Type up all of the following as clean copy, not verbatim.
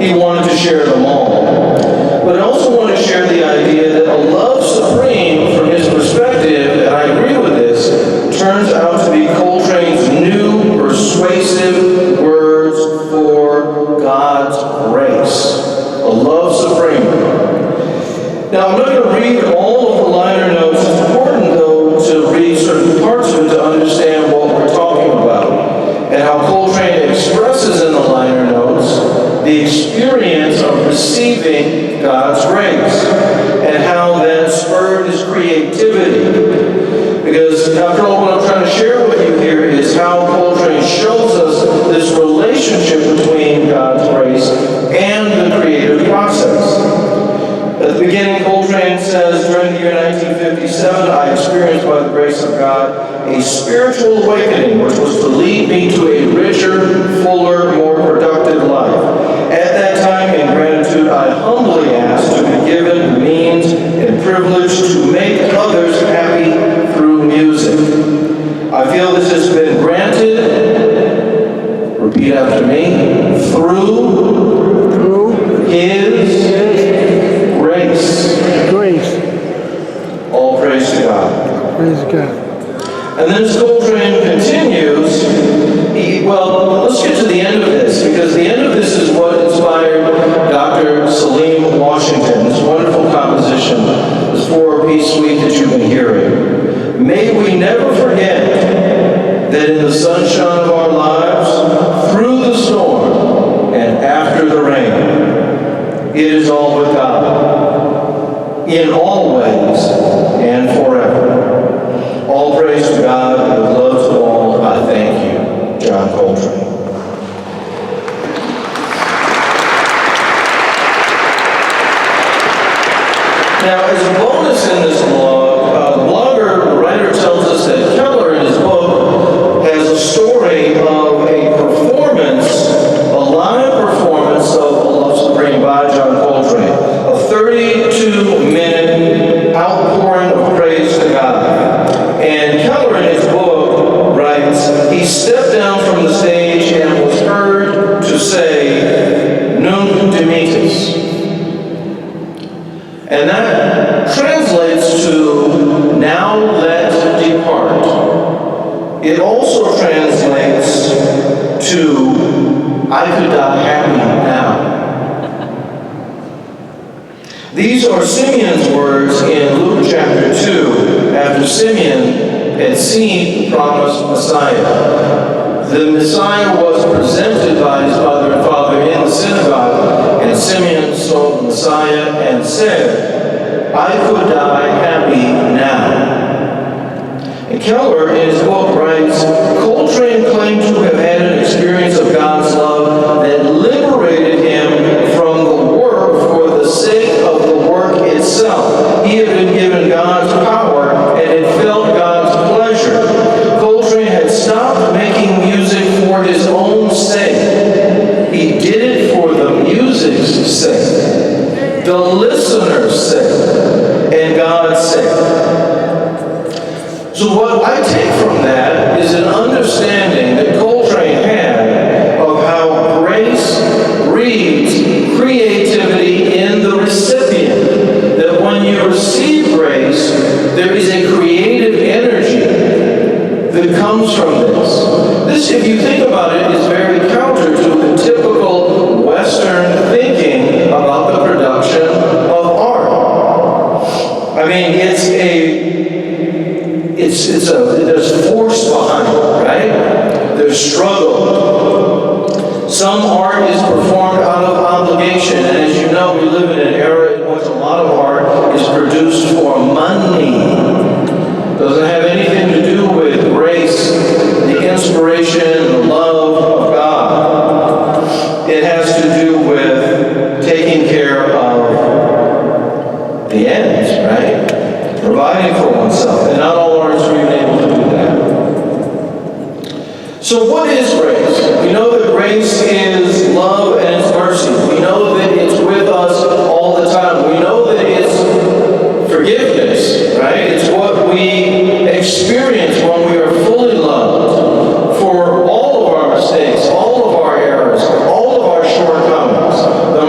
he wanted to share them all. But I also want to share the idea that a love supreme, from his perspective, and I agree with this, turns out to be Coltrane's new persuasive words for God's grace. A love supreme. Now, I'm not going to read all of the liner notes. It's important, though, to read certain parts of it to understand what we're talking about and how Coltrane expresses in the liner notes the experience of receiving God's grace and how that spurred his creativity. Because, after all, what I'm trying to share with you here is how Coltrane shows us this relationship between God's grace and the creative process. At the beginning, Coltrane says, during the year 1957, I experienced by the grace of God a spiritual awakening which was to lead me to a richer, fuller, more productive life. At that time, in gratitude, I humbly asked to be given the means and privilege to make others happy through music. I feel this has been granted, repeat after me, through His grace. All praise to God. Praise God. And then as Coltrane continues, let's get to the end of this, because the end of this is what inspired Dr. Salim Washington, this wonderful composition, this four-piece suite that you've been hearing. May we never forget that in the sunshine of our lives, through the storm, and after the rain, it is all with God, in all ways and forever. All praise to God, with love to all, I thank you, John Coltrane. Now, as a bonus in this blog, the writer tells us that Keller, in his book, has a story of a performance, a live performance of A Love Supreme by John Coltrane, a 32-minute outpouring of praise to God. And Keller, in his book, writes, he stepped down from the stage and was heard to say, Nunc dimittis. And that translates to, now let depart. It also translates to, I could die happy now. These are Simeon's words in Luke chapter 2, after Simeon had seen the promised Messiah. The Messiah was presented by his mother and father in the synagogue, and Simeon saw the Messiah and said, I could die happy now. And Keller, in his book, writes, Coltrane claimed to have had an experience of God's love that liberated him from the work for the sake of the work itself. He had been given God's power and had felt God's pleasure. Coltrane had stopped making music for his own sake. He did it for the music's sake, the listener's sake, and God's sake. So what I take from that is an understanding that Coltrane had of how grace breeds creativity in the recipient. That when you receive grace, there is a creative energy that comes from this. This, if you think about it, is very counter to the typical Western thinking about the production of art. I mean, there's force behind it, right? There's struggle. Some art is performed out of obligation, and as you know, we live in an era in which a lot of art is produced for money. Doesn't have anything to do with grace, the inspiration, the love of God. It has to do with taking care of the ends, right? Providing for oneself. And not all artists are even able to do that. So what is grace? We know that grace is love and it's mercy. We know that it's with us all the time. We know that it's forgiveness, right? It's what we experience when we are fully loved for all of our mistakes, all of our errors, all of our shortcomings. The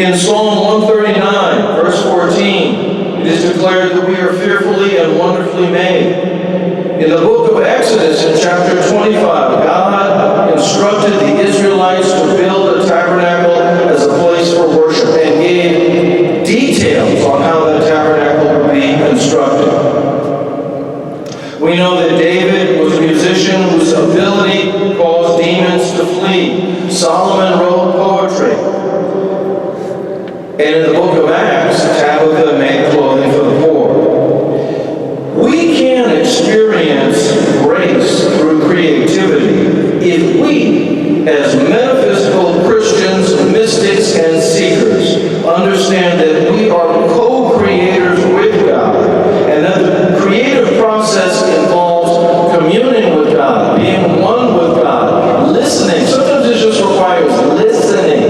In Psalm 139, verse 14, it is declared that we are fearfully and wonderfully made. In the book of Exodus, in chapter 25, God instructed the Israelites to build a tabernacle as a place for worship and gave details on how that tabernacle would be constructed. We know that David was a musician whose ability caused demons to flee. Solomon wrote poetry. And in the book of Acts, Tabitha made clothing for the poor. We can experience grace through creativity if we, as metaphysical Christians, mystics, and seekers, understand that we are co-creators with God, and that the creative process involves communing with God, being one with God, listening. Sometimes it just requires listening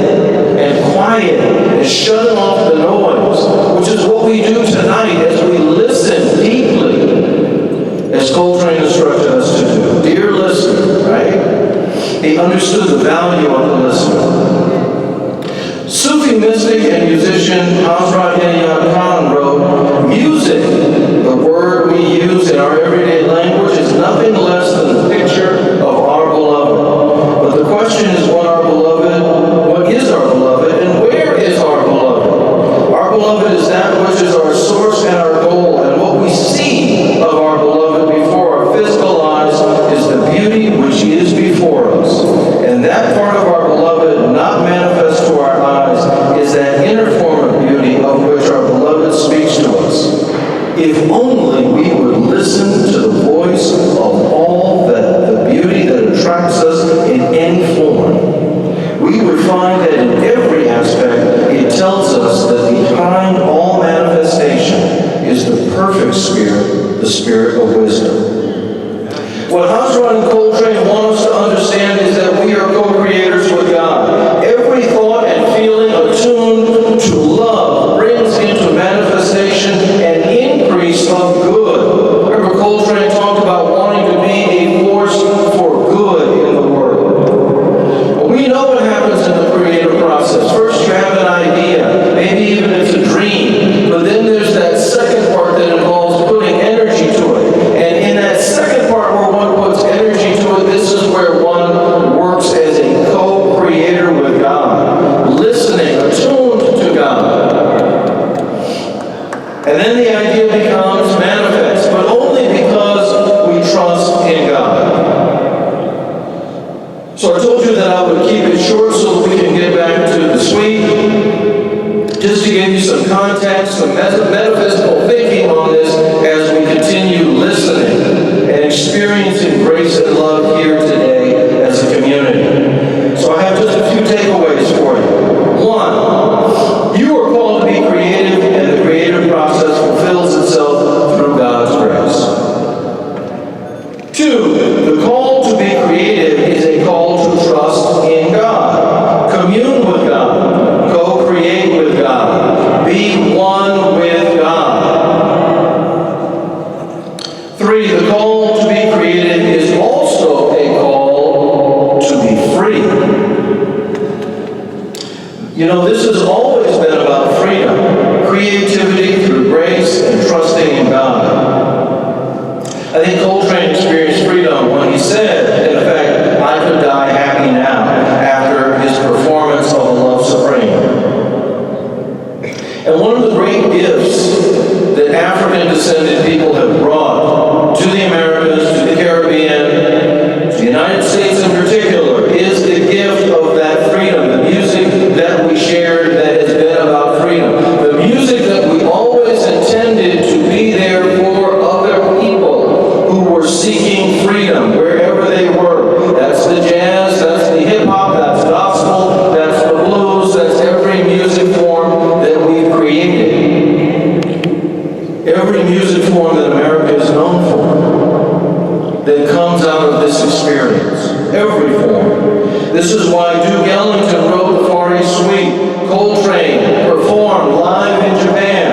and quiet and shutting off the noise, which is what we do tonight as we listen deeply, as Coltrane instructed us to do. Dear listener, right? He understood the value of the listener. Sufi mystic and musician Hazrat Inayat Khan wrote, "Music, the word we use in our everyday language, is nothing less than a picture of our beloved. But the question is what is our beloved, and where is our beloved? Our beloved is that which is our source and our goal, and what we see of our beloved before our physical eyes is the beauty which is before us. And that part of our beloved not manifest to our eyes is that inner form of beauty of which our beloved speaks to us. If only we would listen to the voice of all the beauty that attracts us in any form, we would find that in every aspect it tells us that behind all manifestation is the perfect spirit, the spirit of wisdom." What Hazrat and Coltrane want us to understand is that we are co-creators with God. Every thought and feeling attuned to love brings into manifestation an increase of good. Remember, Coltrane talked about wanting to be a force for good in the world. We know what happens in the creative process. First, you have an idea, maybe even it's a dream, but then there's that second part that involves putting energy to it. And in that second part where one puts energy to it, this is where one works as a co-creator with God, listening, attuned to God. And then the idea becomes manifest, but only because we trust in God. So I told you that I would keep it short so that we can get back to the suite. Just to give you some context, some metaphysical thinking on this as we continue listening and experiencing grace and love here today as a community. So I have just a few takeaways for you. One, you are called to be creative, and the creative process fulfills itself through God's grace. Two, the call to be creative is a call to trust in God, commune with God, co-create with God, be one with God. Three, the call to be creative is also a call to be free. You know, this has always been about freedom, creativity through grace and trusting in God. I think Coltrane experienced freedom when he said, in fact, "I could die happy now," after his performance of A Love Supreme. And one of the great gifts that African-descended people have brought to the Americas, to the Caribbean, to the United States in particular, is the gift of that freedom, the music that we shared that has been about freedom, the music that we always intended to be there for other people who were seeking freedom wherever they were. That's the jazz, that's the hip-hop, that's gospel, that's the blues, that's every music form that we've created. Every music form that America is known for that comes out of this experience. Every form. This is why Duke Ellington wrote the Far East Suite. Coltrane performed live in Japan.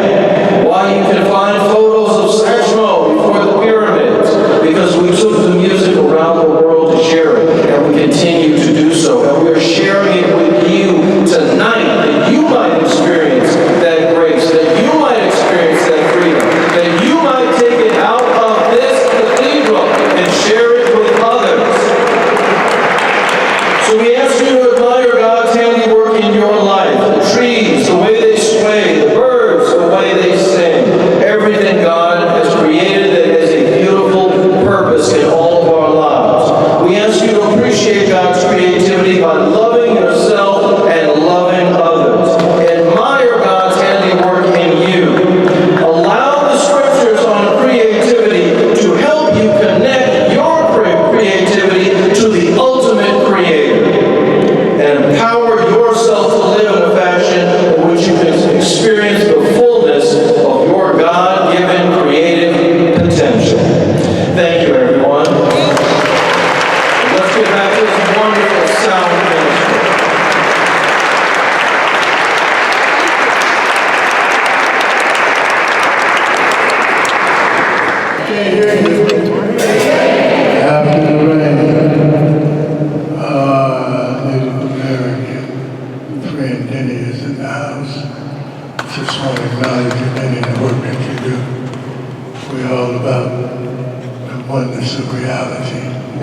Why you can find photos of Satchmo before the pyramids, because we took the music around the world to share it, and we continue to do so. And we're sharing it with you tonight, that you might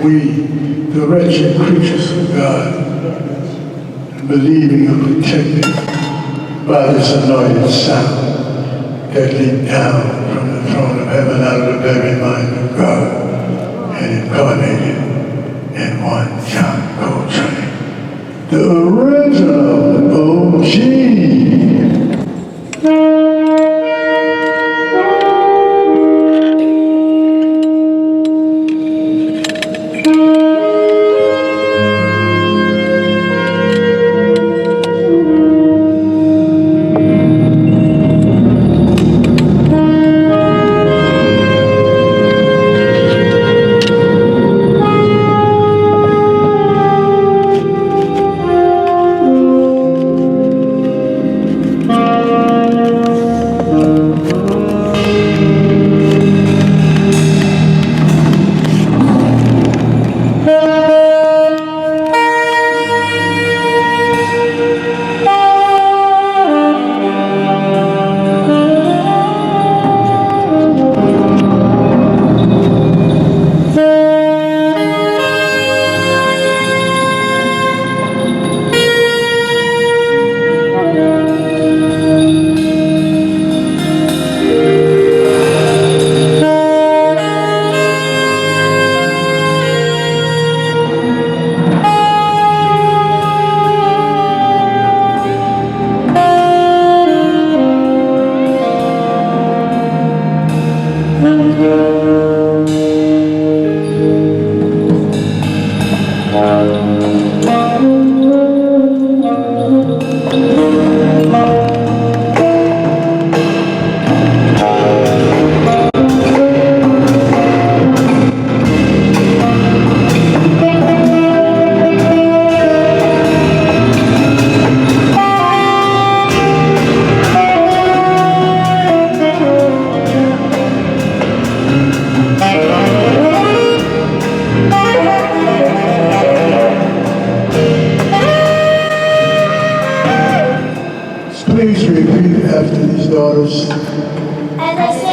we, the wretched creatures of God, believing and protected by this anointed sound that leaped down from the throne of heaven out of the very mind of God and incarnated in one John Coltrane, the original OG. Please repeat after these daughters. As I